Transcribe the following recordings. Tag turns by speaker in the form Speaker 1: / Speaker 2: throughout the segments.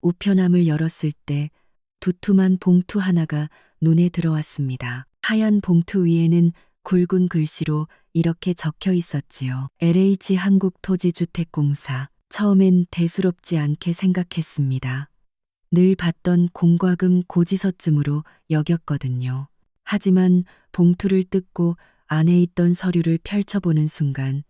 Speaker 1: 우편함을 열었을 때 두툼한 봉투 하나가 눈에 들어왔습니다. 하얀 봉투 위에는 굵은 글씨로 이렇게 적혀 있었지요. LH 한국토지주택공사. 처음엔 대수롭지 않게 생각했습니다. 늘 받던 공과금 고지서쯤으로 여겼거든요. 하지만 봉투를 뜯고 안에 있던 서류를 펼쳐보는 순간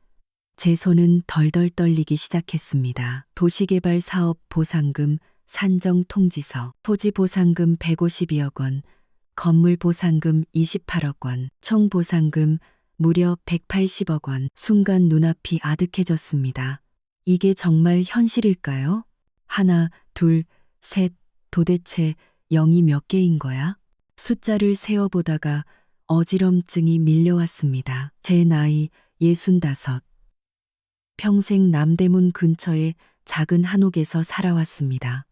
Speaker 1: 제 손은 덜덜 떨리기 시작했습니다. 도시개발 사업 보상금 산정 통지서, 토지 보상금 152억 원, 건물 보상금 28억 원, 총 보상금 무려 180억 원. 순간 눈앞이 아득해졌습니다. 이게 정말 현실일까요? 하나, 둘, 셋, 도대체 0이 몇 개인 거야? 숫자를 세어보다가 어지럼증이 밀려왔습니다. 제 나이 65. 평생 남대문 근처의 작은 한옥에서 살아왔습니다.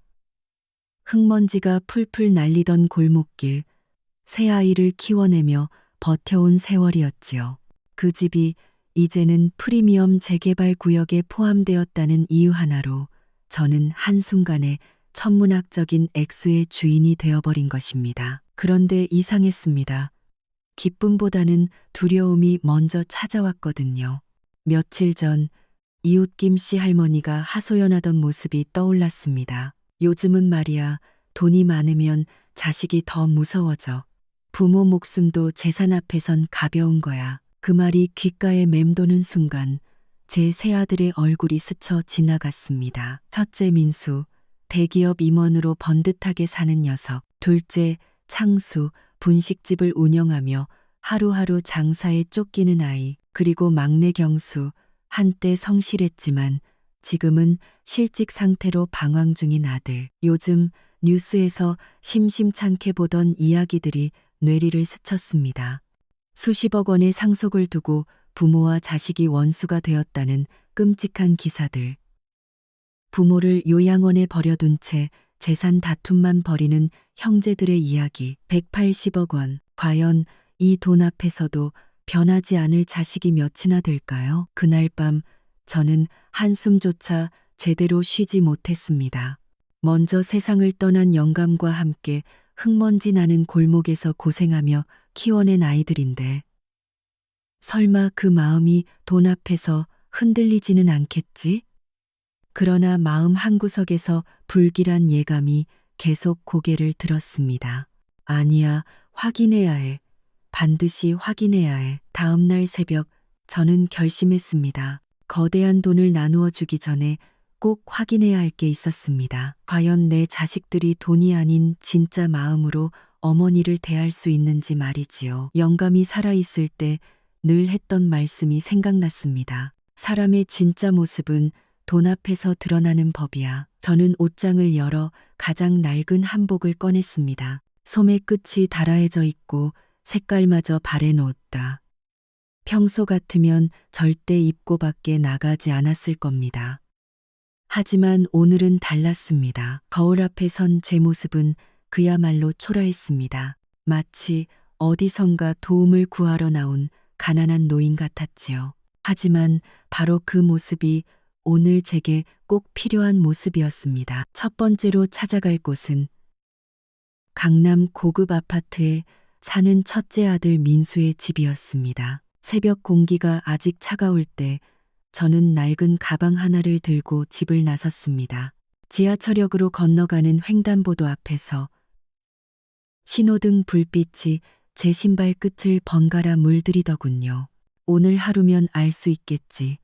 Speaker 1: 흙먼지가 풀풀 날리던 골목길, 새 아이를 키워내며 버텨온 세월이었지요. 그 집이 이제는 프리미엄 재개발 구역에 포함되었다는 이유 하나로 저는 한순간에 천문학적인 액수의 주인이 되어버린 것입니다. 그런데 이상했습니다. 기쁨보다는 두려움이 먼저 찾아왔거든요. 며칠 전 이웃 김씨 할머니가 하소연하던 모습이 떠올랐습니다. 요즘은 말이야, 돈이 많으면 자식이 더 무서워져. 부모 목숨도 재산 앞에선 가벼운 거야. 그 말이 귓가에 맴도는 순간 제 새아들의 얼굴이 스쳐 지나갔습니다. 첫째 민수, 대기업 임원으로 번듯하게 사는 녀석. 둘째 창수, 분식집을 운영하며 하루하루 장사에 쫓기는 아이. 그리고 막내 경수, 한때 성실했지만 지금은 실직 상태로 방황 중인 아들. 요즘 뉴스에서 심심찮게 보던 이야기들이 뇌리를 스쳤습니다. 수십억 원의 상속을 두고 부모와 자식이 원수가 되었다는 끔찍한 기사들. 부모를 요양원에 버려둔 채 재산 다툼만 벌이는 형제들의 이야기. 180억 원. 과연 이 돈 앞에서도 변하지 않을 자식이 몇이나 될까요? 그날 밤 저는 한숨조차 제대로 쉬지 못했습니다. 먼저 세상을 떠난 영감과 함께 흙먼지 나는 골목에서 고생하며 키워낸 아이들인데 설마 그 마음이 돈 앞에서 흔들리지는 않겠지? 그러나 마음 한구석에서 불길한 예감이 계속 고개를 들었습니다. 아니야, 확인해야 해. 반드시 확인해야 해. 다음 날 새벽 저는 결심했습니다. 거대한 돈을 나누어 주기 전에 꼭 확인해야 할 게 있었습니다. 과연 내 자식들이 돈이 아닌 진짜 마음으로 어머니를 대할 수 있는지 말이지요. 영감이 살아있을 때 늘 했던 말씀이 생각났습니다. 사람의 진짜 모습은 돈 앞에서 드러나는 법이야. 저는 옷장을 열어 가장 낡은 한복을 꺼냈습니다. 소매 끝이 달아해져 있고 색깔마저 바래놓았다. 평소 같으면 절대 입고 밖에 나가지 않았을 겁니다. 하지만 오늘은 달랐습니다. 거울 앞에 선 제 모습은 그야말로 초라했습니다. 마치 어디선가 도움을 구하러 나온 가난한 노인 같았지요. 하지만 바로 그 모습이 오늘 제게 꼭 필요한 모습이었습니다. 첫 번째로 찾아갈 곳은 강남 고급 아파트에 사는 첫째 아들 민수의 집이었습니다. 새벽 공기가 아직 차가울 때 저는 낡은 가방 하나를 들고 집을 나섰습니다. 지하철역으로 건너가는 횡단보도 앞에서 신호등 불빛이 제 신발 끝을 번갈아 물들이더군요. 오늘 하루면 알 수 있겠지.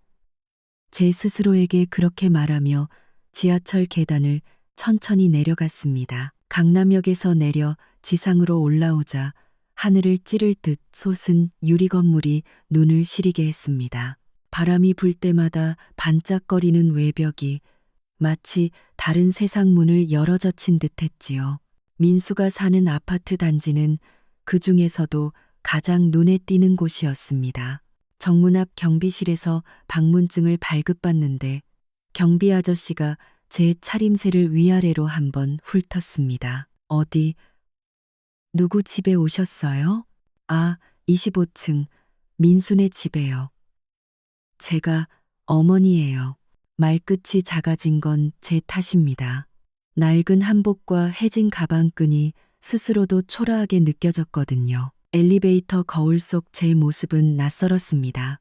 Speaker 1: 제 스스로에게 그렇게 말하며 지하철 계단을 천천히 내려갔습니다. 강남역에서 내려 지상으로 올라오자 하늘을 찌를 듯 솟은 유리 건물이 눈을 시리게 했습니다. 바람이 불 때마다 반짝거리는 외벽이 마치 다른 세상 문을 열어젖힌 듯 했지요. 민수가 사는 아파트 단지는 그 중에서도 가장 눈에 띄는 곳이었습니다. 정문 앞 경비실에서 방문증을 발급받는데 경비 아저씨가 제 차림새를 위아래로 한번 훑었습니다. 어디, 누구 집에 오셨어요? 아, 25층, 민수네 집에요. 제가 어머니예요. 말끝이 작아진 건 제 탓입니다. 낡은 한복과 해진 가방끈이 스스로도 초라하게 느껴졌거든요. 엘리베이터 거울 속 제 모습은 낯설었습니다.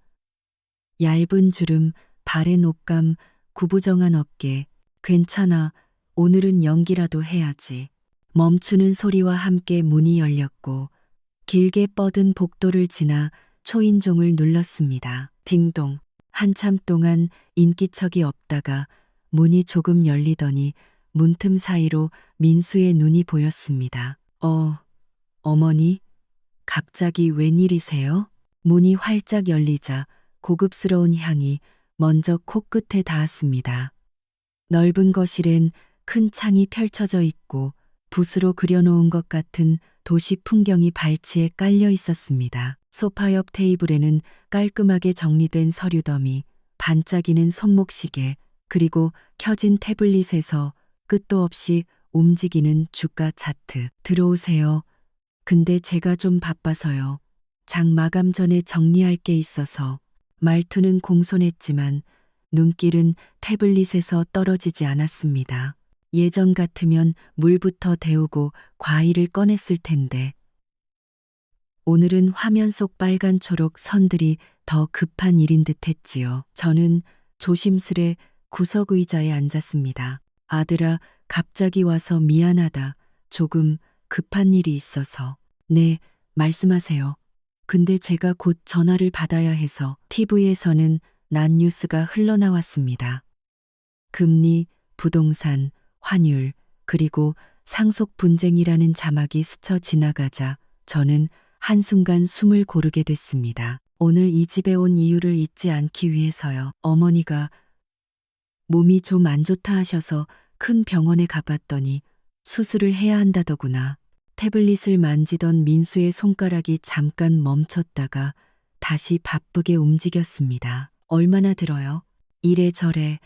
Speaker 1: 얇은 주름, 바랜 옷감, 구부정한 어깨. 괜찮아. 오늘은 연기라도 해야지. 멈추는 소리와 함께 문이 열렸고 길게 뻗은 복도를 지나 초인종을 눌렀습니다. 딩동. 한참 동안 인기척이 없다가 문이 조금 열리더니 문틈 사이로 민수의 눈이 보였습니다. 어머니? 갑자기 웬일이세요? 문이 활짝 열리자 고급스러운 향이 먼저 코끝에 닿았습니다. 넓은 거실엔 큰 창이 펼쳐져 있고 붓으로 그려놓은 것 같은 도시 풍경이 발치에 깔려 있었습니다. 소파 옆 테이블에는 깔끔하게 정리된 서류 더미, 반짝이는 손목시계, 그리고 켜진 태블릿에서 끝도 없이 움직이는 주가 차트. 들어오세요. 근데 제가 좀 바빠서요. 장 마감 전에 정리할 게 있어서. 말투는 공손했지만 눈길은 태블릿에서 떨어지지 않았습니다. 예전 같으면 물부터 데우고 과일을 꺼냈을 텐데. 오늘은 화면 속 빨간 초록 선들이 더 급한 일인 듯 했지요. 저는 조심스레 구석 의자에 앉았습니다. 아들아, 갑자기 와서 미안하다. 조금 급한 일이 있어서. 네, 말씀하세요. 근데 제가 곧 전화를 받아야 해서. TV에서는 난 뉴스가 흘러나왔습니다. 금리, 부동산, 환율, 그리고 상속 분쟁이라는 자막이 스쳐 지나가자 저는 한순간 숨을 고르게 됐습니다. 오늘 이 집에 온 이유를 잊지 않기 위해서요. 어머니가 몸이 좀 안 좋다 하셔서 큰 병원에 가봤더니 수술을 해야 한다더구나. 태블릿을 만지던 민수의 손가락이 잠깐 멈췄다가 다시 바쁘게 움직였습니다. 얼마나 들어요? 이래저래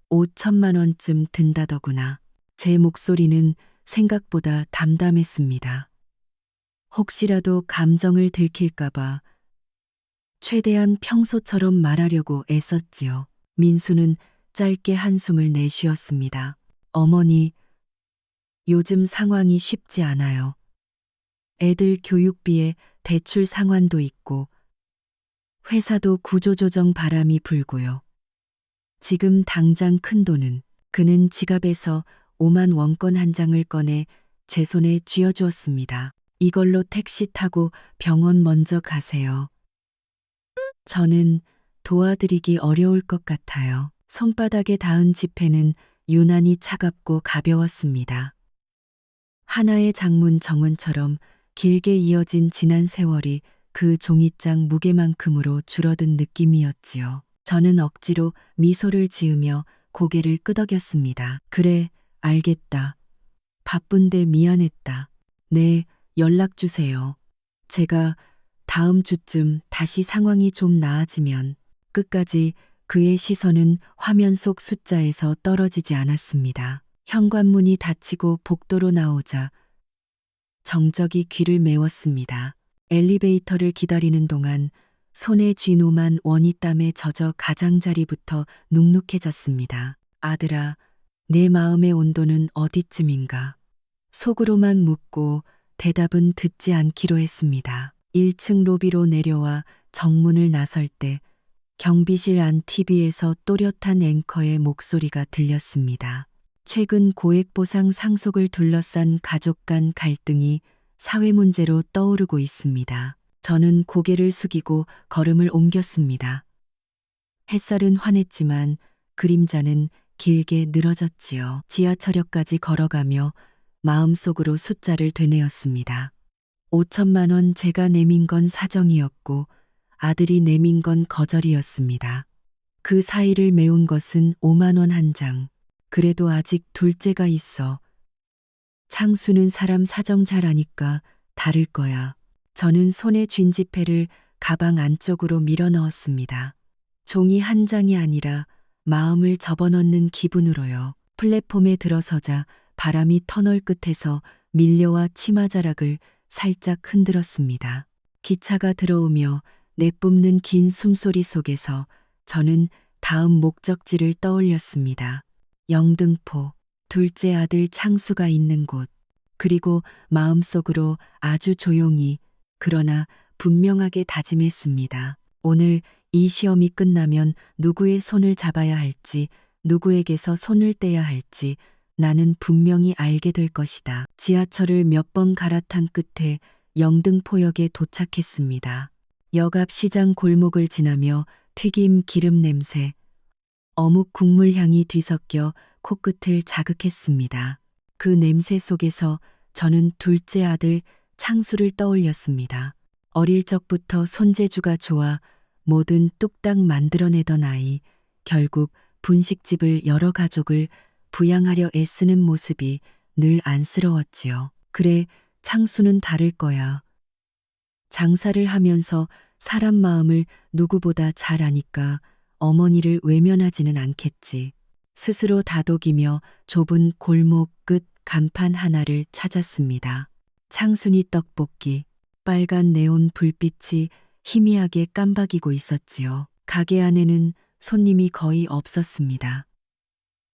Speaker 1: 5천만 원쯤 든다더구나. 제 목소리는 생각보다 담담했습니다. 혹시라도 감정을 들킬까봐 최대한 평소처럼 말하려고 애썼지요. 민수는 짧게 한숨을 내쉬었습니다. 어머니, 요즘 상황이 쉽지 않아요. 애들 교육비에 대출 상환도 있고 회사도 구조조정 바람이 불고요. 지금 당장 큰돈은. 그는 지갑에서 5만 원권 한 장을 꺼내 제 손에 쥐어주었습니다. 이걸로 택시 타고 병원 먼저 가세요. 저는 도와드리기 어려울 것 같아요. 손바닥에 닿은 지폐는 유난히 차갑고 가벼웠습니다. 하나의 장문 정원처럼 길게 이어진 지난 세월이 그 종이장 무게만큼으로 줄어든 느낌이었지요. 저는 억지로 미소를 지으며 고개를 끄덕였습니다. 그래, 알겠다. 바쁜데 미안했다. 네, 연락 주세요. 제가 다음 주쯤 다시 상황이 좀 나아지면. 끝까지 그의 시선은 화면 속 숫자에서 떨어지지 않았습니다. 현관문이 닫히고 복도로 나오자 정적이 귀를 메웠습니다. 엘리베이터를 기다리는 동안 손에 쥐노만 원이 땀에 젖어 가장자리부터 눅눅해졌습니다. 아들아, 내 마음의 온도는 어디쯤인가? 속으로만 묻고 대답은 듣지 않기로 했습니다. 1층 로비로 내려와 정문을 나설 때 경비실 안 TV에서 또렷한 앵커의 목소리가 들렸습니다. 최근 고액보상 상속을 둘러싼 가족 간 갈등이 사회 문제로 떠오르고 있습니다. 저는 고개를 숙이고 걸음을 옮겼습니다. 햇살은 환했지만 그림자는 길게 늘어졌지요. 지하철역까지 걸어가며 마음속으로 숫자를 되뇌었습니다. 5천만 원 제가 내민 건 사정이었고 아들이 내민 건 거절이었습니다. 그 사이를 메운 것은 5만 원 한 장. 그래도 아직 둘째가 있어. 창수는 사람 사정 잘 아니까 다를 거야. 저는 손에 쥔 지폐를 가방 안쪽으로 밀어 넣었습니다. 종이 한 장이 아니라 마음을 접어넣는 기분으로요. 플랫폼에 들어서자 바람이 터널 끝에서 밀려와 치마자락을 살짝 흔들었습니다. 기차가 들어오며 내뿜는 긴 숨소리 속에서 저는 다음 목적지를 떠올렸습니다. 영등포. 둘째 아들 창수가 있는 곳, 그리고 마음속으로 아주 조용히 그러나 분명하게 다짐했습니다. 오늘 이 시험이 끝나면 누구의 손을 잡아야 할지, 누구에게서 손을 떼야 할지 나는 분명히 알게 될 것이다. 지하철을 몇 번 갈아탄 끝에 영등포역에 도착했습니다. 역 앞 시장 골목을 지나며 튀김 기름 냄새, 어묵 국물 향이 뒤섞여 코끝을 자극했습니다. 그 냄새 속에서 저는 둘째 아들 창수를 떠올렸습니다. 어릴 적부터 손재주가 좋아 뭐든 뚝딱 만들어내던 아이, 결국 분식집을 여러 가족을 부양하려 애쓰는 모습이 늘 안쓰러웠지요. 그래, 창수는 다를 거야. 장사를 하면서 사람 마음을 누구보다 잘 아니까 어머니를 외면하지는 않겠지. 스스로 다독이며 좁은 골목 끝 간판 하나를 찾았습니다. 창순이 떡볶이, 빨간 네온 불빛이 희미하게 깜박이고 있었지요. 가게 안에는 손님이 거의 없었습니다.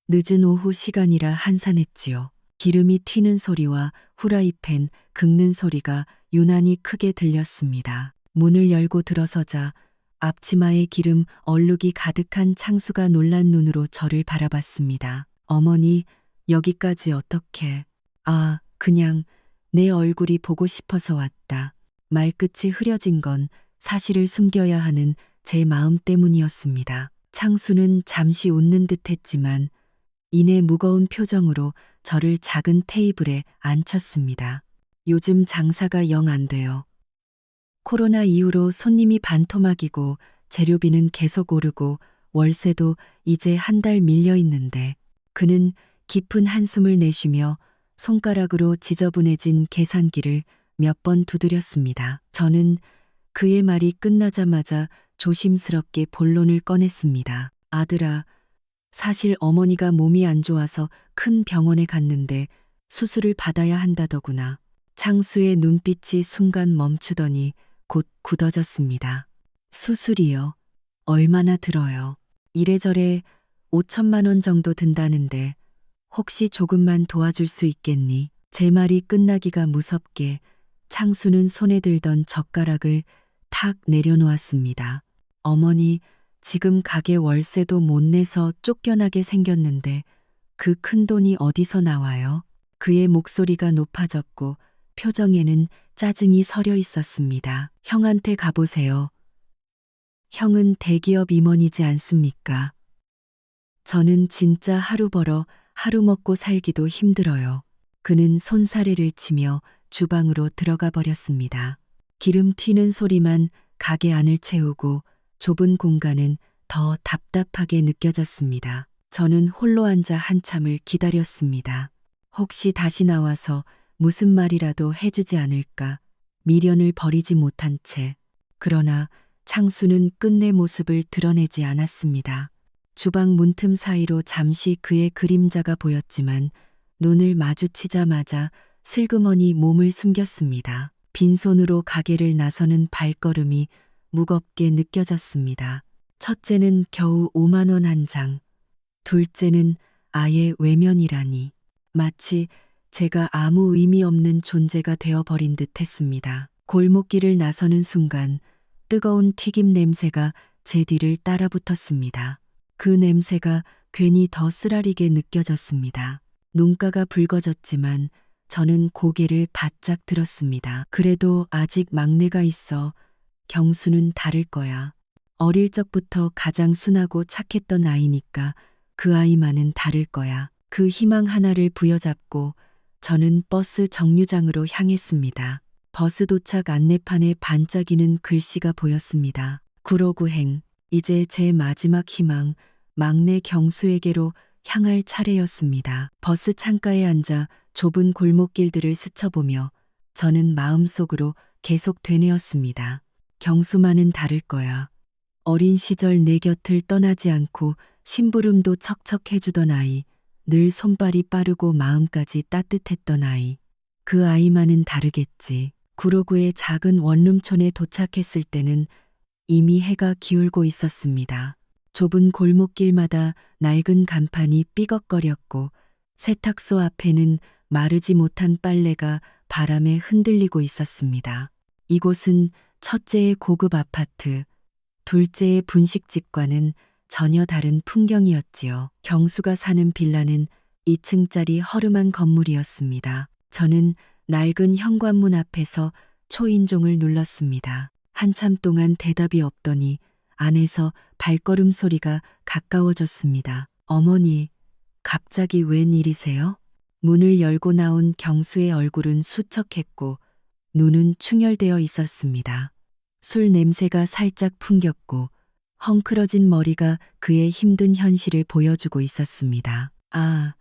Speaker 1: 늦은 오후 시간이라 한산했지요. 기름이 튀는 소리와 후라이팬 긁는 소리가 유난히 크게 들렸습니다. 문을 열고 들어서자 앞치마에 기름 얼룩이 가득한 창수가 놀란 눈으로 저를 바라봤습니다. 어머니, 여기까지 어떻게? 아, 그냥 내 얼굴이 보고 싶어서 왔다. 말끝이 흐려진 건 사실을 숨겨야 하는 제 마음 때문이었습니다. 창수는 잠시 웃는 듯 했지만 이내 무거운 표정으로 저를 작은 테이블에 앉혔습니다. 요즘 장사가 영 안 돼요. 코로나 이후로 손님이 반토막이고 재료비는 계속 오르고 월세도 이제 한 달 밀려 있는데 그는 깊은 한숨을 내쉬며 손가락으로 지저분해진 계산기를 몇 번 두드렸습니다. 저는 그의 말이 끝나자마자 조심스럽게 본론을 꺼냈습니다. 아들아, 사실 어머니가 몸이 안 좋아서 큰 병원에 갔는데 수술을 받아야 한다더구나. 창수의 눈빛이 순간 멈추더니 곧 굳어졌습니다. 수술이요? 얼마나 들어요? 이래저래 5천만 원 정도 든다는데 혹시 조금만 도와줄 수 있겠니? 제 말이 끝나기가 무섭게 창수는 손에 들던 젓가락을 탁 내려놓았습니다. 어머니, 지금 가게 월세도 못 내서 쫓겨나게 생겼는데 그 큰 돈이 어디서 나와요? 그의 목소리가 높아졌고 표정에는 짜증이 서려 있었습니다. 형한테 가보세요. 형은 대기업 임원이지 않습니까? 저는 진짜 하루 벌어 하루 먹고 살기도 힘들어요. 그는 손사래를 치며 주방으로 들어가 버렸습니다. 기름 튀는 소리만 가게 안을 채우고 좁은 공간은 더 답답하게 느껴졌습니다. 저는 홀로 앉아 한참을 기다렸습니다. 혹시 다시 나와서 무슨 말이라도 해주지 않을까 미련을 버리지 못한 채. 그러나 창수는 끝내 모습을 드러내지 않았습니다. 주방 문틈 사이로 잠시 그의 그림자가 보였지만 눈을 마주치자마자 슬그머니 몸을 숨겼습니다. 빈손으로 가게를 나서는 발걸음이 무겁게 느껴졌습니다. 첫째는 겨우 5만 원 한 장, 둘째는 아예 외면이라니. 마치 제가 아무 의미 없는 존재가 되어버린 듯 했습니다. 골목길을 나서는 순간 뜨거운 튀김 냄새가 제 뒤를 따라붙었습니다. 그 냄새가 괜히 더 쓰라리게 느껴졌습니다. 눈가가 붉어졌지만 저는 고개를 바짝 들었습니다. 그래도 아직 막내가 있어 경수는 다를 거야. 어릴 적부터 가장 순하고 착했던 아이니까 그 아이만은 다를 거야. 그 희망 하나를 부여잡고 저는 버스 정류장으로 향했습니다. 버스 도착 안내판에 반짝이는 글씨가 보였습니다. 구로구행, 이제 제 마지막 희망, 막내 경수에게로 향할 차례였습니다. 버스 창가에 앉아 좁은 골목길들을 스쳐보며 저는 마음속으로 계속 되뇌었습니다. 경수만은 다를 거야. 어린 시절 내 곁을 떠나지 않고 심부름도 척척 해주던 아이, 늘 손발이 빠르고 마음까지 따뜻했던 아이. 그 아이만은 다르겠지. 구로구의 작은 원룸촌에 도착했을 때는 이미 해가 기울고 있었습니다. 좁은 골목길마다 낡은 간판이 삐걱거렸고 세탁소 앞에는 마르지 못한 빨래가 바람에 흔들리고 있었습니다. 이곳은 첫째의 고급 아파트, 둘째의 분식집과는 전혀 다른 풍경이었지요. 경수가 사는 빌라는 2층짜리 허름한 건물이었습니다. 저는 낡은 현관문 앞에서 초인종을 눌렀습니다. 한참 동안 대답이 없더니 안에서 발걸음 소리가 가까워졌습니다. 어머니, 갑자기 웬일이세요? 문을 열고 나온 경수의 얼굴은 수척했고 눈은 충혈되어 있었습니다. 술 냄새가 살짝 풍겼고 헝클어진 머리가 그의 힘든 현실을 보여주고 있었습니다. 아,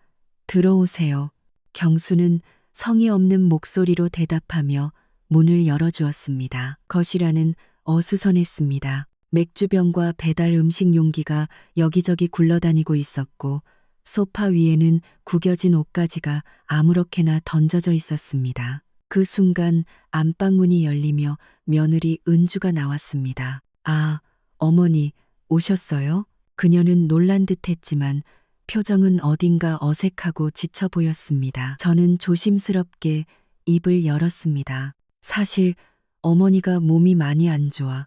Speaker 1: 들어오세요. 경수는 성의 없는 목소리로 대답하며 문을 열어주었습니다. 거실 안은 어수선했습니다. 맥주병과 배달 음식 용기가 여기저기 굴러다니고 있었고 소파 위에는 구겨진 옷가지가 아무렇게나 던져져 있었습니다. 그 순간 안방문이 열리며 며느리 은주가 나왔습니다. 아, 어머니, 오셨어요? 그녀는 놀란 듯 했지만 표정은 어딘가 어색하고 지쳐 보였습니다. 저는 조심스럽게 입을 열었습니다. 사실 어머니가 몸이 많이 안 좋아.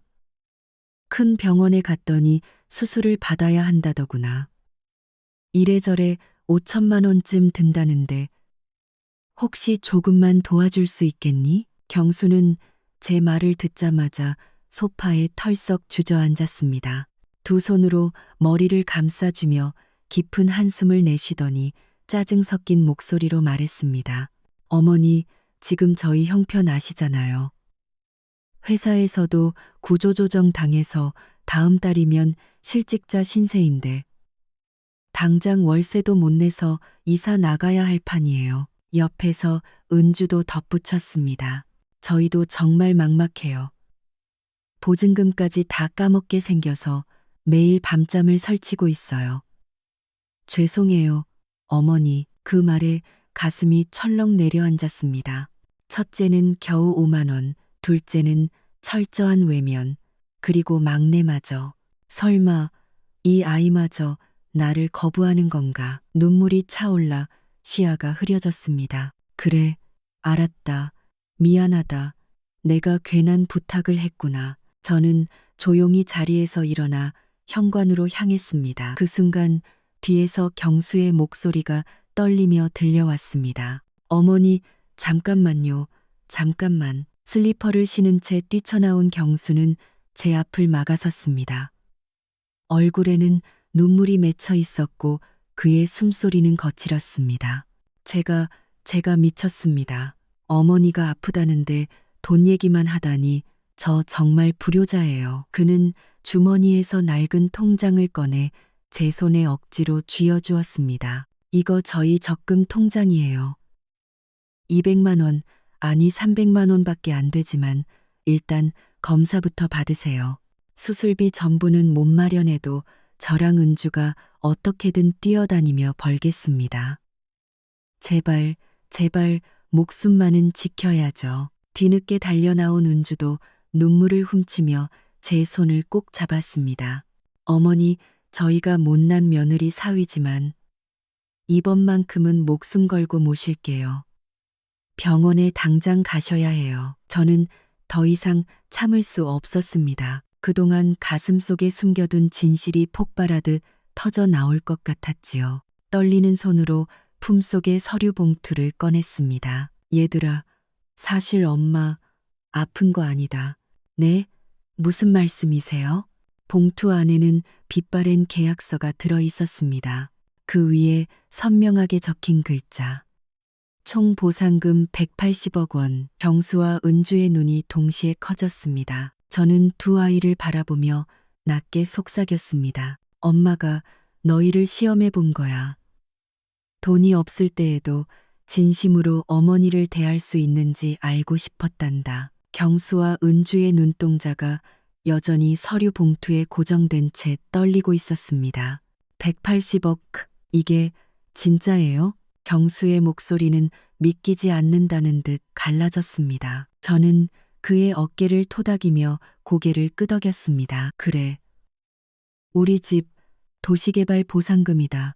Speaker 1: 큰 병원에 갔더니 수술을 받아야 한다더구나. 이래저래 5천만 원쯤 든다는데 혹시 조금만 도와줄 수 있겠니? 경수는 제 말을 듣자마자 소파에 털썩 주저앉았습니다. 두 손으로 머리를 감싸주며 깊은 한숨을 내쉬더니 짜증 섞인 목소리로 말했습니다. 어머니, 지금 저희 형편 아시잖아요. 회사에서도 구조조정 당해서 다음 달이면 실직자 신세인데 당장 월세도 못 내서 이사 나가야 할 판이에요. 옆에서 은주도 덧붙였습니다. 저희도 정말 막막해요. 보증금까지 다 까먹게 생겨서 매일 밤잠을 설치고 있어요. 죄송해요, 어머니. 그 말에 가슴이 철렁 내려앉았습니다. 첫째는 겨우 5만 원, 둘째는 철저한 외면, 그리고 막내마저. 설마 이 아이마저 나를 거부하는 건가? 눈물이 차올라 시야가 흐려졌습니다. 그래, 알았다. 미안하다. 내가 괜한 부탁을 했구나. 저는 조용히 자리에서 일어나 현관으로 향했습니다. 그 순간 뒤에서 경수의 목소리가 떨리며 들려왔습니다. 어머니, 잠깐만요. 잠깐만. 슬리퍼를 신은 채 뛰쳐나온 경수는 제 앞을 막아섰습니다. 얼굴에는 눈물이 맺혀 있었고 그의 숨소리는 거칠었습니다. 제가 미쳤습니다. 어머니가 아프다는데 돈 얘기만 하다니 저 정말 불효자예요. 그는 주머니에서 낡은 통장을 꺼내 제 손에 억지로 쥐어주었습니다. 이거 저희 적금 통장이에요. 200만 원, 아니 300만 원밖에 안 되지만 일단 검사부터 받으세요. 수술비 전부는 못 마련해도 저랑 은주가 어떻게든 뛰어다니며 벌겠습니다. 제발, 제발 목숨만은 지켜야죠. 뒤늦게 달려나온 은주도 눈물을 훔치며 제 손을 꼭 잡았습니다. 어머니, 저희가 못난 며느리 사위지만 이번만큼은 목숨 걸고 모실게요. 병원에 당장 가셔야 해요. 저는 더 이상 참을 수 없었습니다. 그동안 가슴속에 숨겨둔 진실이 폭발하듯 터져 나올 것 같았지요. 떨리는 손으로 품속의 서류 봉투를 꺼냈습니다. 얘들아, 사실 엄마 아픈 거 아니다. 네? 무슨 말씀이세요? 봉투 안에는 빛바랜 계약서가 들어 있었습니다. 그 위에 선명하게 적힌 글자. 총 보상금 180억 원. 경수와 은주의 눈이 동시에 커졌습니다. 저는 두 아이를 바라보며 낮게 속삭였습니다. 엄마가 너희를 시험해 본 거야. 돈이 없을 때에도 진심으로 어머니를 대할 수 있는지 알고 싶었단다. 경수와 은주의 눈동자가 여전히 서류 봉투에 고정된 채 떨리고 있었습니다. 180억, 이게 진짜예요? 경수의 목소리는 믿기지 않는다는 듯 갈라졌습니다. 저는 그의 어깨를 토닥이며 고개를 끄덕였습니다. 그래. 우리 집 도시개발 보상금이다.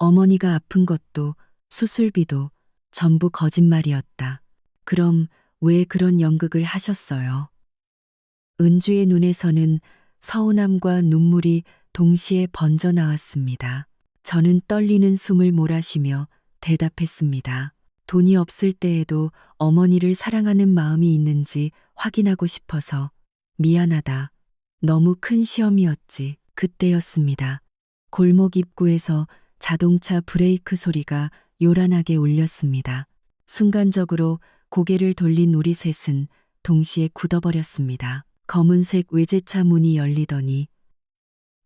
Speaker 1: 어머니가 아픈 것도 수술비도 전부 거짓말이었다. 그럼 왜 그런 연극을 하셨어요? 은주의 눈에서는 서운함과 눈물이 동시에 번져 나왔습니다. 저는 떨리는 숨을 몰아쉬며 대답했습니다. 돈이 없을 때에도 어머니를 사랑하는 마음이 있는지 확인하고 싶어서 미안하다. 너무 큰 시험이었지. 그때였습니다. 골목 입구에서 자동차 브레이크 소리가 요란하게 울렸습니다. 순간적으로 고개를 돌린 우리 셋은 동시에 굳어버렸습니다. 검은색 외제차 문이 열리더니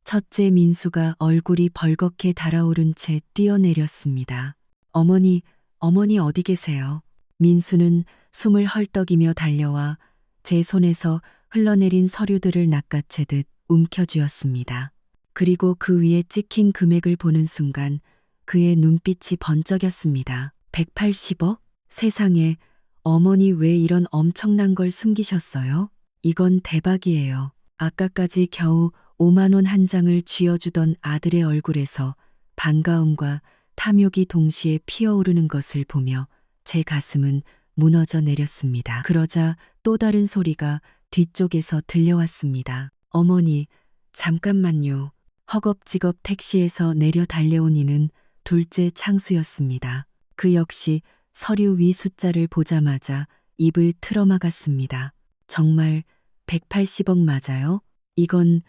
Speaker 1: 첫째 민수가 얼굴이 벌겋게 달아오른 채 뛰어내렸습니다. 어머니, 어머니 어디 계세요? 민수는 숨을 헐떡이며 달려와 제 손에서 흘러내린 서류들을 낚아채듯 움켜쥐었습니다. 그리고 그 위에 찍힌 금액을 보는 순간 그의 눈빛이 번쩍였습니다. 180억? 세상에, 어머니 왜 이런 엄청난 걸 숨기셨어요? 이건 대박이에요. 아까까지 겨우 5만 원 한 장을 쥐어주던 아들의 얼굴에서 반가움과 탐욕이 동시에 피어오르는 것을 보며 제 가슴은 무너져 내렸습니다. 그러자 또 다른 소리가 뒤쪽에서 들려왔습니다. 어머니, 잠깐만요. 허겁지겁 택시에서 내려 달려온 이는 둘째 창수였습니다. 그 역시 서류 위 숫자를 보자마자 입을 틀어막았습니다. 정말 180억 맞아요? 이건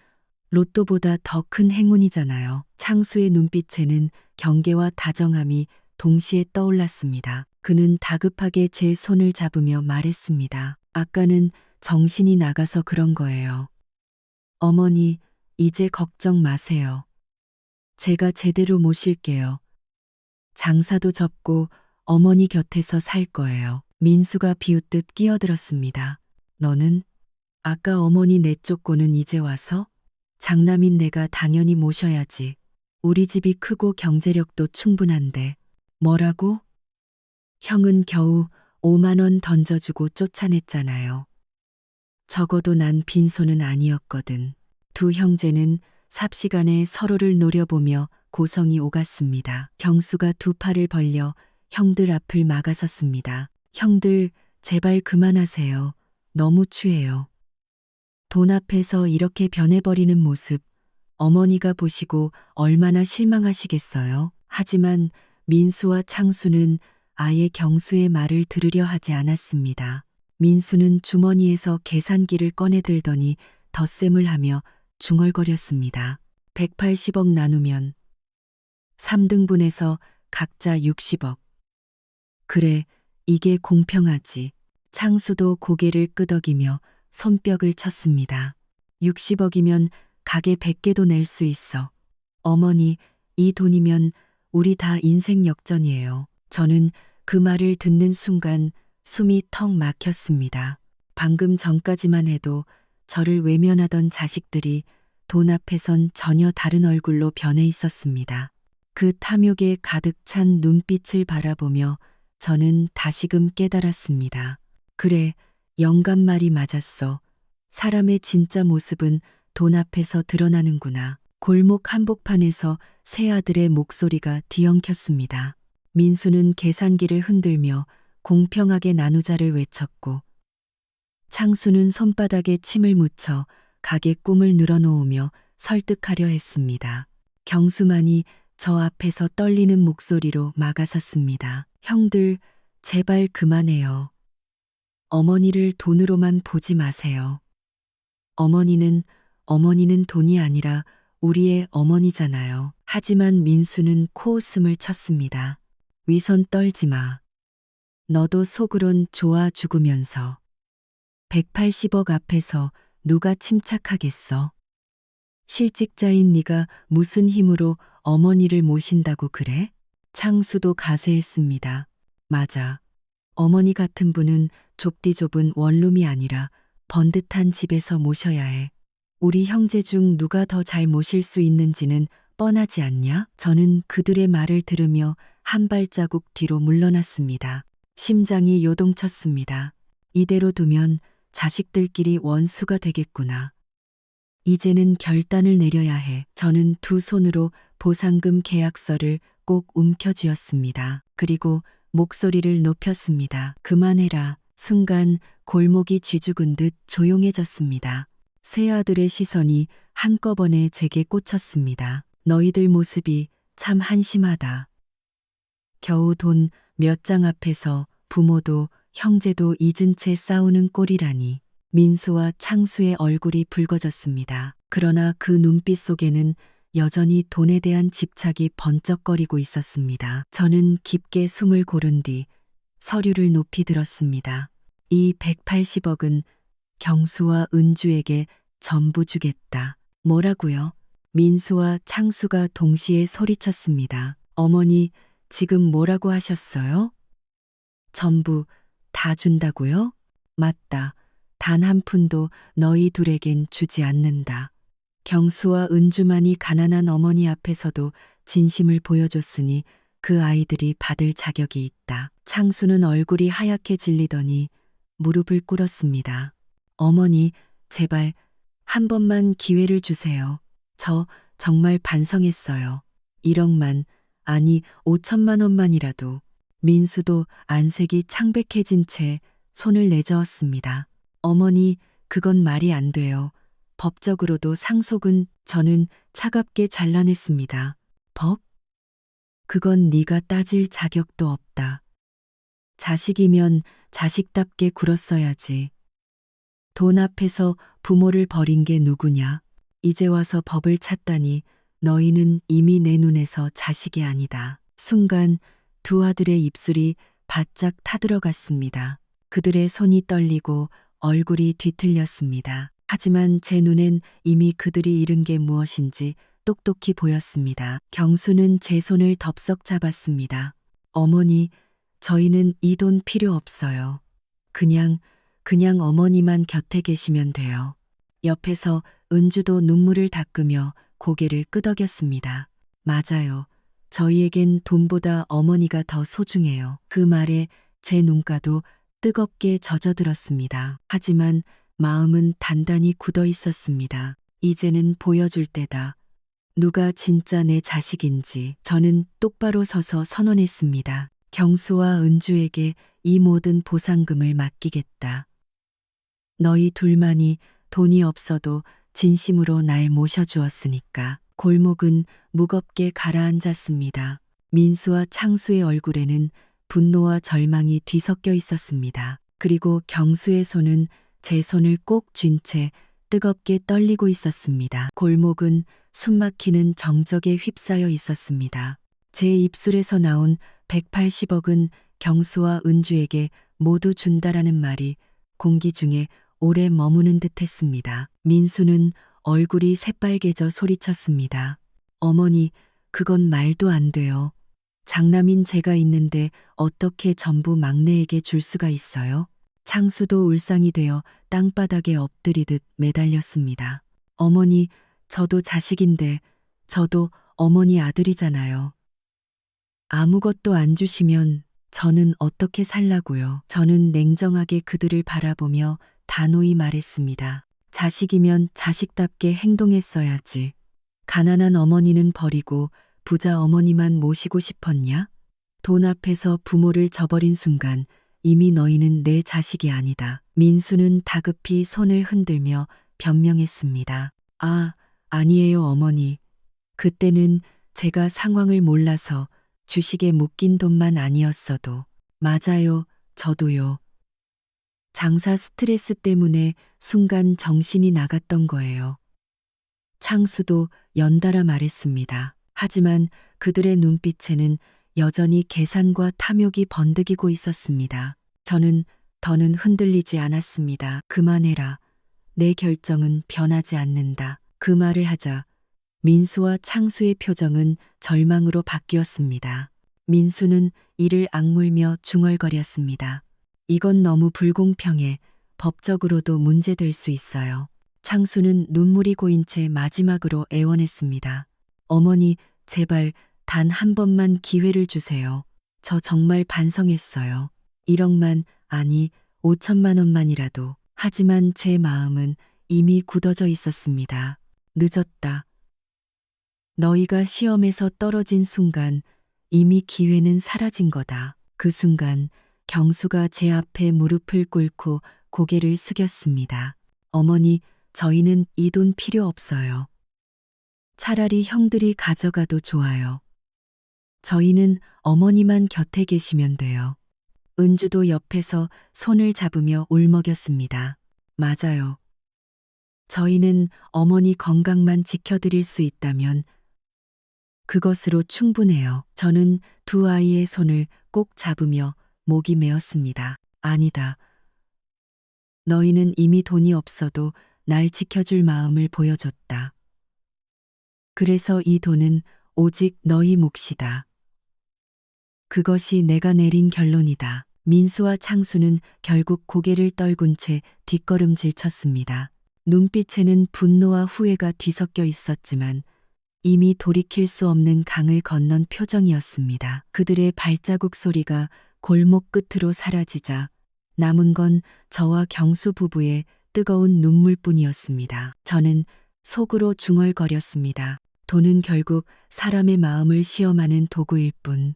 Speaker 1: 로또보다 더 큰 행운이잖아요. 창수의 눈빛에는 경계와 다정함이 동시에 떠올랐습니다. 그는 다급하게 제 손을 잡으며 말했습니다. 아까는 정신이 나가서 그런 거예요. 어머니, 이제 걱정 마세요. 제가 제대로 모실게요. 장사도 접고 어머니 곁에서 살 거예요. 민수가 비웃듯 끼어들었습니다. 너는 아까 어머니 내쫓고는 이제 와서? 장남인 내가 당연히 모셔야지. 우리 집이 크고 경제력도 충분한데. 뭐라고? 형은 겨우 5만 원 던져주고 쫓아냈잖아요. 적어도 난 빈손은 아니었거든. 두 형제는 삽시간에 서로를 노려보며 고성이 오갔습니다. 경수가 두 팔을 벌려 형들 앞을 막아섰습니다. 형들, 제발 그만하세요. 너무 취해요. 돈 앞에서 이렇게 변해버리는 모습, 어머니가 보시고 얼마나 실망하시겠어요. 하지만 민수와 창수는 아예 경수의 말을 들으려 하지 않았습니다. 민수는 주머니에서 계산기를 꺼내들더니 덧셈을 하며 중얼거렸습니다. 180억 나누면 3등분해서 각자 60억. 그래, 이게 공평하지. 창수도 고개를 끄덕이며 손뼉을 쳤습니다. 60억이면 가게 100개도 낼 수 있어. 어머니, 이 돈이면 우리 다 인생 역전이에요. 저는 그 말을 듣는 순간 숨이 턱 막혔습니다. 방금 전까지만 해도 저를 외면하던 자식들이 돈 앞에선 전혀 다른 얼굴로 변해 있었습니다. 그 탐욕에 가득 찬 눈빛을 바라보며 저는 다시금 깨달았습니다. 그래, 영감 말이 맞았어. 사람의 진짜 모습은 돈 앞에서 드러나는구나. 골목 한복판에서 새 아들의 목소리가 뒤엉켰습니다. 민수는 계산기를 흔들며 공평하게 나누자를 외쳤고, 창수는 손바닥에 침을 묻혀 가게 꿈을 늘어놓으며 설득하려 했습니다. 경수만이 저 앞에서 떨리는 목소리로 막아섰습니다. 형들, 제발 그만해요. 어머니를 돈으로만 보지 마세요. 어머니는 돈이 아니라 우리의 어머니잖아요. 하지만 민수는 코웃음을 쳤습니다. 위선 떨지 마. 너도 속으론 좋아 죽으면서. 180억 앞에서 누가 침착하겠어. 실직자인 네가 무슨 힘으로 어머니를 모신다고 그래? 창수도 가세했습니다. 맞아. 어머니 같은 분은 좁디 좁은 원룸이 아니라 번듯한 집에서 모셔야 해. 우리 형제 중 누가 더 잘 모실 수 있는지는 뻔하지 않냐? 저는 그들의 말을 들으며 한 발자국 뒤로 물러났습니다. 심장이 요동쳤습니다. 이대로 두면 자식들끼리 원수가 되겠구나. 이제는 결단을 내려야 해. 저는 두 손으로 보상금 계약서를 꼭 움켜쥐었습니다. 그리고 목소리를 높였습니다. 그만해라. 순간 골목이 쥐죽은 듯 조용해졌습니다. 세 아들의 시선이 한꺼번에 제게 꽂혔습니다. 너희들 모습이 참 한심하다. 겨우 돈 몇 장 앞에서 부모도 형제도 잊은 채 싸우는 꼴이라니. 민수와 창수의 얼굴이 붉어졌습니다. 그러나 그 눈빛 속에는 여전히 돈에 대한 집착이 번쩍거리고 있었습니다. 저는 깊게 숨을 고른 뒤 서류를 높이 들었습니다. 이 180억은 경수와 은주에게 전부 주겠다. 뭐라고요? 민수와 창수가 동시에 소리쳤습니다. 어머니, 지금 뭐라고 하셨어요? 전부 다 준다고요? 맞다. 단 한 푼도 너희 둘에겐 주지 않는다. 경수와 은주만이 가난한 어머니 앞에서도 진심을 보여줬으니 그 아이들이 받을 자격이 있다. 창수는 얼굴이 하얗게 질리더니 무릎을 꿇었습니다. 어머니, 제발 한 번만 기회를 주세요. 저 정말 반성했어요. 1억만, 아니 5천만 원만이라도. 민수도 안색이 창백해진 채 손을 내저었습니다. 어머니, 그건 말이 안 돼요. 법적으로도 상속은. 저는 차갑게 잘라냈습니다. 법? 그건 네가 따질 자격도 없다. 자식이면 자식답게 굴었어야지. 돈 앞에서 부모를 버린 게 누구냐? 이제 와서 법을 찾다니 너희는 이미 내 눈에서 자식이 아니다. 순간 두 아들의 입술이 바짝 타들어갔습니다. 그들의 손이 떨리고 얼굴이 뒤틀렸습니다. 하지만 제 눈엔 이미 그들이 잃은 게 무엇인지 똑똑히 보였습니다. 경수는 제 손을 덥석 잡았습니다. 어머니, 저희는 이 돈 필요 없어요. 그냥 어머니만 곁에 계시면 돼요. 옆에서 은주도 눈물을 닦으며 고개를 끄덕였습니다. 맞아요. 저희에겐 돈보다 어머니가 더 소중해요. 그 말에 제 눈가도 뜨겁게 젖어들었습니다. 하지만 마음은 단단히 굳어 있었습니다. 이제는 보여줄 때다. 누가 진짜 내 자식인지. 저는 똑바로 서서 선언했습니다. 경수와 은주에게 이 모든 보상금을 맡기겠다. 너희 둘만이 돈이 없어도 진심으로 날 모셔주었으니까. 골목은 무겁게 가라앉았습니다. 민수와 창수의 얼굴에는 분노와 절망이 뒤섞여 있었습니다. 그리고 경수의 손은 제 손을 꼭 쥔 채 뜨겁게 떨리고 있었습니다. 골목은 숨막히는 정적에 휩싸여 있었습니다. 제 입술에서 나온 180억은 경수와 은주에게 모두 준다라는 말이 공기 중에 오래 머무는 듯 했습니다. 민수는 얼굴이 새빨개져 소리쳤습니다. 어머니, 그건 말도 안 돼요. 장남인 제가 있는데 어떻게 전부 막내에게 줄 수가 있어요? 창수도 울상이 되어 땅바닥에 엎드리듯 매달렸습니다. 어머니, 저도 자식인데 저도 어머니 아들이잖아요. 아무것도 안 주시면 저는 어떻게 살라고요? 저는 냉정하게 그들을 바라보며 단호히 말했습니다. 자식이면 자식답게 행동했어야지. 가난한 어머니는 버리고 부자 어머니만 모시고 싶었냐? 돈 앞에서 부모를 저버린 순간 이미 너희는 내 자식이 아니다. 민수는 다급히 손을 흔들며 변명했습니다. 아니에요, 어머니. 그때는 제가 상황을 몰라서 주식에 묶인 돈만 아니었어도. 맞아요, 저도요. 장사 스트레스 때문에 순간 정신이 나갔던 거예요. 창수도 연달아 말했습니다. 하지만 그들의 눈빛에는 여전히 계산과 탐욕이 번득이고 있었습니다. 저는 더는 흔들리지 않았습니다. 그만해라. 내 결정은 변하지 않는다. 그 말을 하자 민수와 창수의 표정은 절망으로 바뀌었습니다. 민수는 이를 악물며 중얼거렸습니다. 이건 너무 불공평해. 법적으로도 문제될 수 있어요. 창수는 눈물이 고인 채 마지막으로 애원했습니다. 어머니, 제발 단 한 번만 기회를 주세요. 저 정말 반성했어요. 1억만, 아니 5천만 원만이라도. 하지만 제 마음은 이미 굳어져 있었습니다. 늦었다. 너희가 시험에서 떨어진 순간 이미 기회는 사라진 거다. 그 순간 경수가 제 앞에 무릎을 꿇고 고개를 숙였습니다. 어머니, 저희는 이 돈 필요 없어요. 차라리 형들이 가져가도 좋아요. 저희는 어머니만 곁에 계시면 돼요. 은주도 옆에서 손을 잡으며 울먹였습니다. 맞아요. 저희는 어머니 건강만 지켜드릴 수 있다면 그것으로 충분해요. 저는 두 아이의 손을 꼭 잡으며 목이 메었습니다. 아니다. 너희는 이미 돈이 없어도 날 지켜줄 마음을 보여줬다. 그래서 이 돈은 오직 너희 몫이다. 그것이 내가 내린 결론이다. 민수와 창수는 결국 고개를 떨군 채 뒷걸음질 쳤습니다. 눈빛에는 분노와 후회가 뒤섞여 있었지만 이미 돌이킬 수 없는 강을 건넌 표정이었습니다. 그들의 발자국 소리가 골목 끝으로 사라지자 남은 건 저와 경수 부부의 뜨거운 눈물뿐이었습니다. 저는 속으로 중얼거렸습니다. 돈은 결국 사람의 마음을 시험하는 도구일 뿐,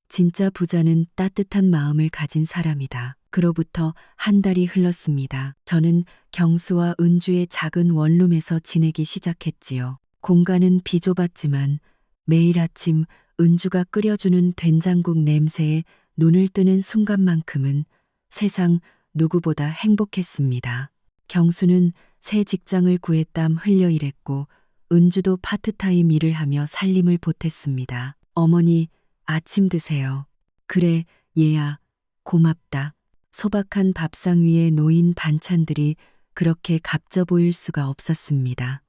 Speaker 1: 진짜 부자는 따뜻한 마음을 가진 사람이다. 그로부터 한 달이 흘렀습니다. 저는 경수와 은주의 작은 원룸에서 지내기 시작했지요. 공간은 비좁았지만 매일 아침 은주가 끓여주는 된장국 냄새에 눈을 뜨는 순간만큼은 세상 누구보다 행복했습니다. 경수는 새 직장을 구해 땀 흘려 일했고 은주도 파트타임 일을 하며 살림을 보탰습니다. 어머니, 아침 드세요. 그래, 얘야, 고맙다. 소박한 밥상 위에 놓인 반찬들이 그렇게 값져 보일 수가 없었습니다.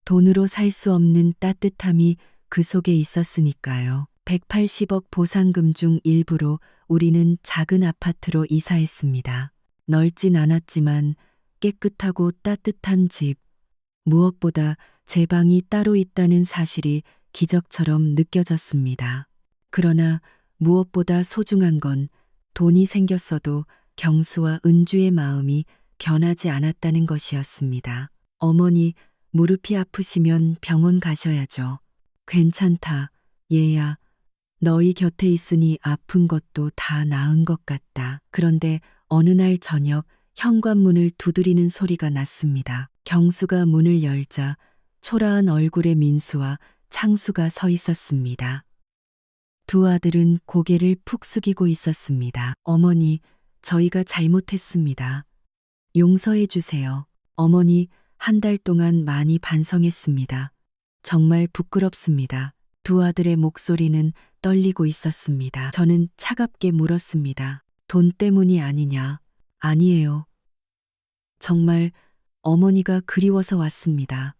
Speaker 1: 돈으로 살 수 없는 따뜻함이 그 속에 있었으니까요. 180억 보상금 중 일부로 우리는 작은 아파트로 이사했습니다. 넓진 않았지만 깨끗하고 따뜻한 집, 무엇보다 제 방이 따로 있다는 사실이 기적처럼 느껴졌습니다. 그러나 무엇보다 소중한 건 돈이 생겼어도 경수와 은주의 마음이 변하지 않았다는 것이었습니다. 어머니, 무릎이 아프시면 병원 가셔야죠. 괜찮다, 얘야. 너희 곁에 있으니 아픈 것도 다 나은 것 같다. 그런데 어느 날 저녁 현관문을 두드리는 소리가 났습니다. 경수가 문을 열자 초라한 얼굴의 민수와 창수가 서 있었습니다. 두 아들은 고개를 푹 숙이고 있었습니다. 어머니, 저희가 잘못했습니다. 용서해 주세요. 어머니, 한 달 동안 많이 반성했습니다. 정말 부끄럽습니다. 두 아들의 목소리는 떨리고 있었습니다. 저는 차갑게 물었습니다. 돈 때문이 아니냐? 아니에요. 정말 어머니가 그리워서 왔습니다.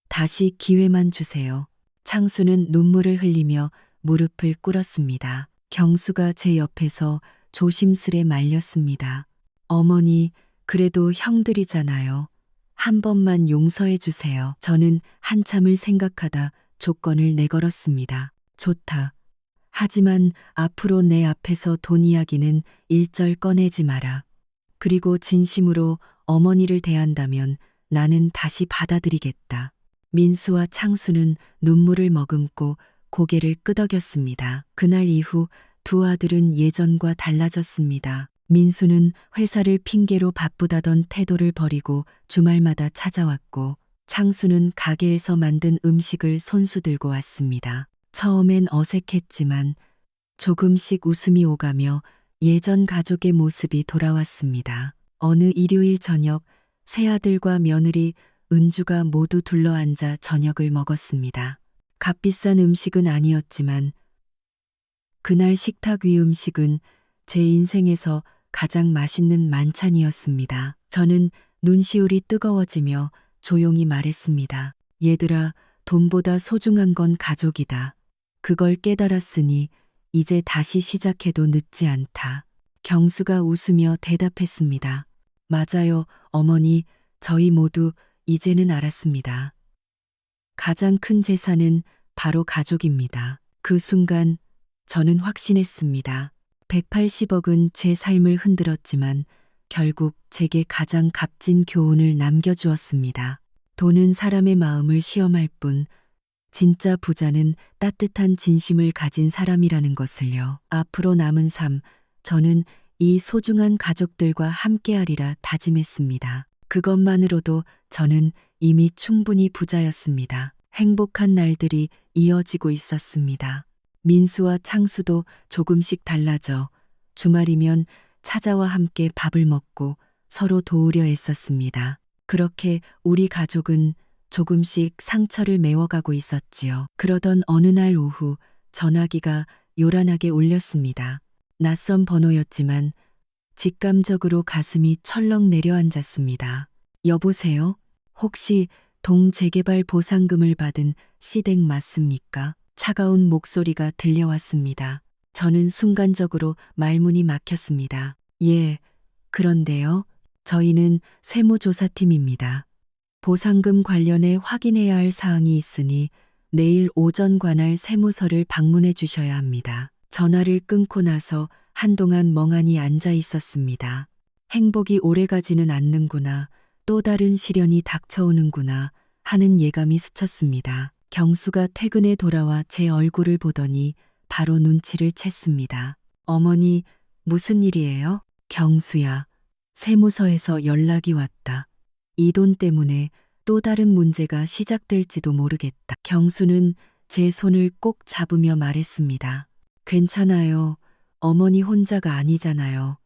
Speaker 1: 다시 기회만 주세요. 창수는 눈물을 흘리며 무릎을 꿇었습니다. 경수가 제 옆에서 조심스레 말렸습니다. 어머니, 그래도 형들이잖아요. 한 번만 용서해 주세요. 저는 한참을 생각하다 조건을 내걸었습니다. 좋다. 하지만 앞으로 내 앞에서 돈 이야기는 일절 꺼내지 마라. 그리고 진심으로 어머니를 대한다면 나는 다시 받아들이겠다. 민수와 창수는 눈물을 머금고 고개를 끄덕였습니다. 그날 이후 두 아들은 예전과 달라졌습니다. 민수는 회사를 핑계로 바쁘다던 태도를 버리고 주말마다 찾아왔고, 창수는 가게에서 만든 음식을 손수 들고 왔습니다. 처음엔 어색했지만 조금씩 웃음이 오가며 예전 가족의 모습이 돌아왔습니다. 어느 일요일 저녁 새아들과 며느리 은주가 모두 둘러앉아 저녁을 먹었습니다. 값비싼 음식은 아니었지만 그날 식탁 위 음식은 제 인생에서 가장 맛있는 만찬이었습니다. 저는 눈시울이 뜨거워지며 조용히 말했습니다. 얘들아, 돈보다 소중한 건 가족이다. 그걸 깨달았으니 이제 다시 시작해도 늦지 않다. 경수가 웃으며 대답했습니다. 맞아요, 어머니. 저희 모두 이제는 알았습니다. 가장 큰 재산은 바로 가족입니다. 그 순간 저는 확신했습니다. 180억은 제 삶을 흔들었지만 결국 제게 가장 값진 교훈을 남겨주었습니다. 돈은 사람의 마음을 시험할 뿐 진짜 부자는 따뜻한 진심을 가진 사람이라는 것을요. 앞으로 남은 삶, 저는 이 소중한 가족들과 함께하리라 다짐했습니다. 그것만으로도 저는 이미 충분히 부자였습니다. 행복한 날들이 이어지고 있었습니다. 민수와 창수도 조금씩 달라져 주말이면 찾아와 함께 밥을 먹고 서로 도우려 했었습니다. 그렇게 우리 가족은 조금씩 상처를 메워가고 있었지요. 그러던 어느 날 오후 전화기가 요란하게 울렸습니다. 낯선 번호였지만 직감적으로 가슴이 철렁 내려앉았습니다. 여보세요? 혹시 동재개발 보상금을 받은 시댁 맞습니까? 차가운 목소리가 들려왔습니다. 저는 순간적으로 말문이 막혔습니다. 예, 그런데요. 저희는 세무조사팀입니다. 보상금 관련해 확인해야 할 사항이 있으니 내일 오전 관할 세무서를 방문해 주셔야 합니다. 전화를 끊고 나서 한동안 멍하니 앉아 있었습니다. 행복이 오래가지는 않는구나, 또 다른 시련이 닥쳐오는구나 하는 예감이 스쳤습니다. 경수가 퇴근해 돌아와 제 얼굴을 보더니 바로 눈치를 챘습니다. 어머니, 무슨 일이에요? 경수야, 세무서에서 연락이 왔다. 이 돈 때문에 또 다른 문제가 시작될지도 모르겠다. 경수는 제 손을 꼭 잡으며 말했습니다. 괜찮아요. 어머니 혼자가 아니잖아요.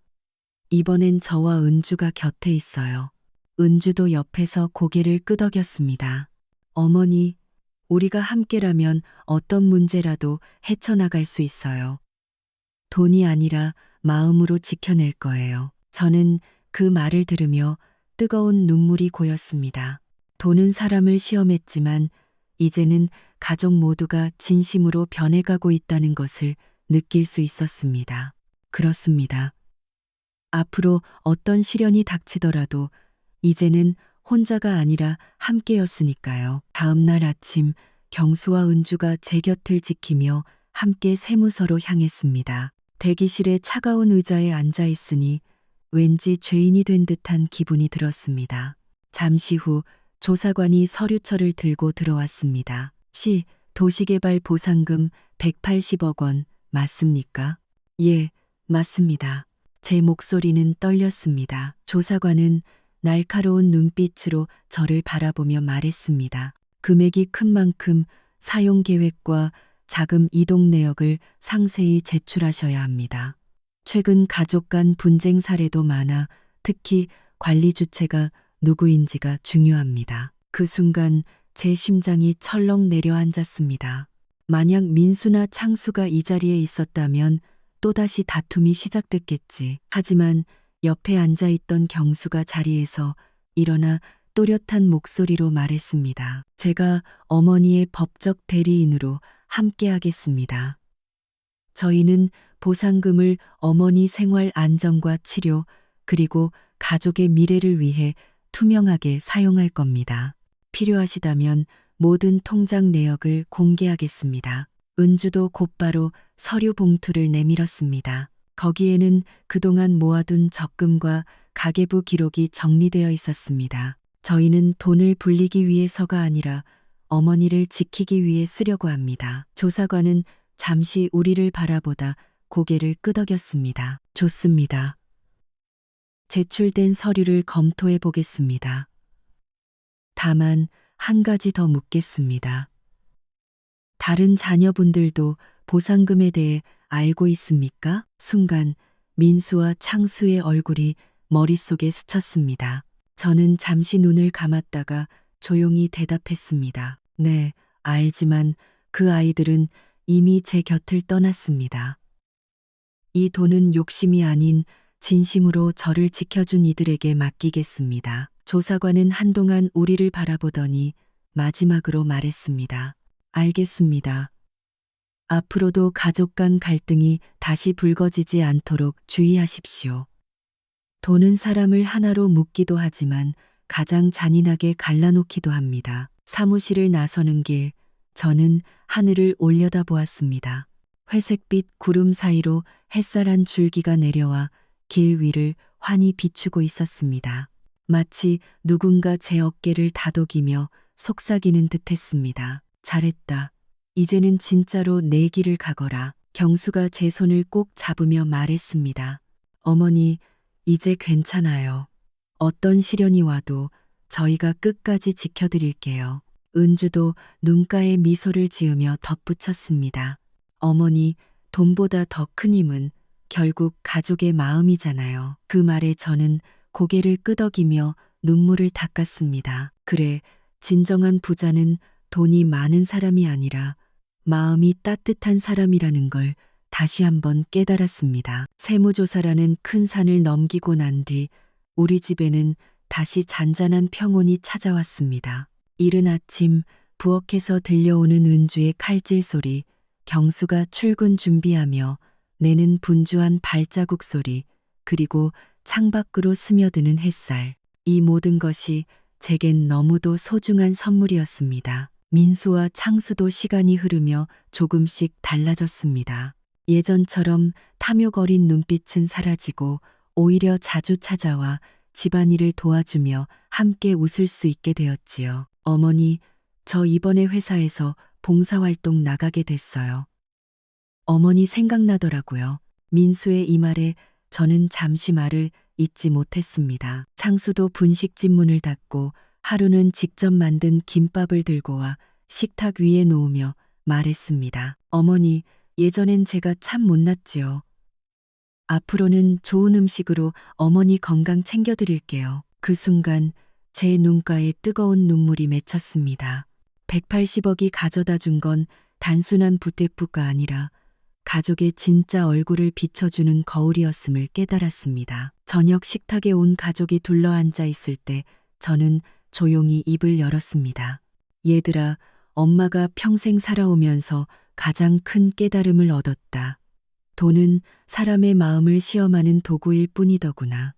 Speaker 1: 이번엔 저와 은주가 곁에 있어요. 은주도 옆에서 고개를 끄덕였습니다. 어머니, 우리가 함께라면 어떤 문제라도 헤쳐나갈 수 있어요. 돈이 아니라 마음으로 지켜낼 거예요. 저는 그 말을 들으며 뜨거운 눈물이 고였습니다. 돈은 사람을 시험했지만 이제는 가족 모두가 진심으로 변해가고 있다는 것을 느낄 수 있었습니다. 그렇습니다. 앞으로 어떤 시련이 닥치더라도 이제는 혼자가 아니라 함께였으니까요. 다음 날 아침 경수와 은주가 제 곁을 지키며 함께 세무서로 향했습니다. 대기실의 차가운 의자에 앉아 있으니 왠지 죄인이 된 듯한 기분이 들었습니다. 잠시 후 조사관이 서류철을 들고 들어왔습니다. 도시개발 보상금 180억 원 맞습니까? 예, 맞습니다. 제 목소리는 떨렸습니다. 조사관은 날카로운 눈빛으로 저를 바라보며 말했습니다. 금액이 큰 만큼 사용 계획과 자금 이동 내역을 상세히 제출하셔야 합니다. 최근 가족 간 분쟁 사례도 많아 특히 관리 주체가 누구인지가 중요합니다. 그 순간 제 심장이 철렁 내려앉았습니다. 만약 민수나 창수가 이 자리에 있었다면 또다시 다툼이 시작됐겠지. 하지만 옆에 앉아있던 경수가 자리에서 일어나 또렷한 목소리로 말했습니다. 제가 어머니의 법적 대리인으로 함께하겠습니다. 저희는 보상금을 어머니 생활 안정과 치료 그리고 가족의 미래를 위해 투명하게 사용할 겁니다. 필요하시다면 모든 통장 내역을 공개하겠습니다. 은주도 곧바로 서류 봉투를 내밀었습니다. 거기에는 그동안 모아둔 적금과 가계부 기록이 정리되어 있었습니다. 저희는 돈을 불리기 위해서가 아니라 어머니를 지키기 위해 쓰려고 합니다. 조사관은 잠시 우리를 바라보다 고개를 끄덕였습니다. 좋습니다. 제출된 서류를 검토해 보겠습니다. 다만 한 가지 더 묻겠습니다. 다른 자녀분들도 보상금에 대해 알고 있습니까? 순간 민수와 창수의 얼굴이 머릿속에 스쳤습니다. 저는 잠시 눈을 감았다가 조용히 대답했습니다. 네, 알지만 그 아이들은 이미 제 곁을 떠났습니다. 이 돈은 욕심이 아닌 진심으로 저를 지켜준 이들에게 맡기겠습니다. 조사관은 한동안 우리를 바라보더니 마지막으로 말했습니다. 알겠습니다. 앞으로도 가족 간 갈등이 다시 불거지지 않도록 주의하십시오. 돈은 사람을 하나로 묶기도 하지만 가장 잔인하게 갈라놓기도 합니다. 사무실을 나서는 길, 저는 하늘을 올려다보았습니다. 회색빛 구름 사이로 햇살 한 줄기가 내려와 길 위를 환히 비추고 있었습니다. 마치 누군가 제 어깨를 다독이며 속삭이는 듯했습니다. 잘했다. 이제는 진짜로 내 길을 가거라. 경수가 제 손을 꼭 잡으며 말했습니다. 어머니, 이제 괜찮아요. 어떤 시련이 와도 저희가 끝까지 지켜드릴게요. 은주도 눈가에 미소를 지으며 덧붙였습니다. 어머니, 돈보다 더 큰 힘은 결국 가족의 마음이잖아요. 그 말에 저는 고개를 끄덕이며 눈물을 닦았습니다. 그래, 진정한 부자는 돈이 많은 사람이 아니라 마음이 따뜻한 사람이라는 걸 다시 한번 깨달았습니다. 세무조사라는 큰 산을 넘기고 난 뒤 우리 집에는 다시 잔잔한 평온이 찾아왔습니다. 이른 아침 부엌에서 들려오는 은주의 칼질 소리, 경수가 출근 준비하며 내는 분주한 발자국 소리, 그리고 창밖으로 스며드는 햇살. 이 모든 것이 제겐 너무도 소중한 선물이었습니다. 민수와 창수도 시간이 흐르며 조금씩 달라졌습니다. 예전처럼 탐욕 어린 눈빛은 사라지고 오히려 자주 찾아와 집안일을 도와주며 함께 웃을 수 있게 되었지요. 어머니, 저 이번에 회사에서 봉사활동 나가게 됐어요. 어머니 생각나더라고요. 민수의 이 말에 저는 잠시 말을 잇지 못했습니다. 창수도 분식집 문을 닫고 하루는 직접 만든 김밥을 들고 와 식탁 위에 놓으며 말했습니다. 어머니, 예전엔 제가 참 못났지요. 앞으로는 좋은 음식으로 어머니 건강 챙겨드릴게요. 그 순간 제 눈가에 뜨거운 눈물이 맺혔습니다. 180억이 가져다 준 건 단순한 부대프가 아니라 가족의 진짜 얼굴을 비춰주는 거울이었음을 깨달았습니다. 저녁 식탁에 온 가족이 둘러앉아 있을 때 저는 조용히 입을 열었습니다. 얘들아, 엄마가 평생 살아오면서 가장 큰 깨달음을 얻었다. 돈은 사람의 마음을 시험하는 도구일 뿐이더구나.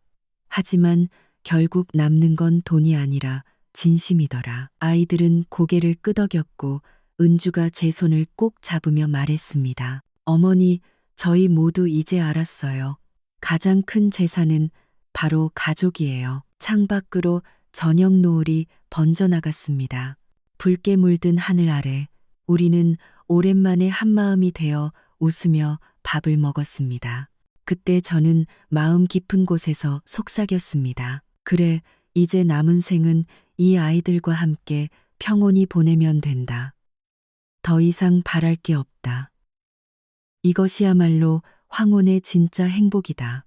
Speaker 1: 하지만 결국 남는 건 돈이 아니라 진심이더라. 아이들은 고개를 끄덕였고 은주가 제 손을 꼭 잡으며 말했습니다. 어머니, 저희 모두 이제 알았어요. 가장 큰 재산은 바로 가족이에요. 창밖으로 저녁 노을이 번져나갔습니다. 붉게 물든 하늘 아래 우리는 오랜만에 한마음이 되어 웃으며 밥을 먹었습니다. 그때 저는 마음 깊은 곳에서 속삭였습니다. 그래, 이제 남은 생은 이 아이들과 함께 평온히 보내면 된다. 더 이상 바랄 게 없다. 이것이야말로 황혼의 진짜 행복이다.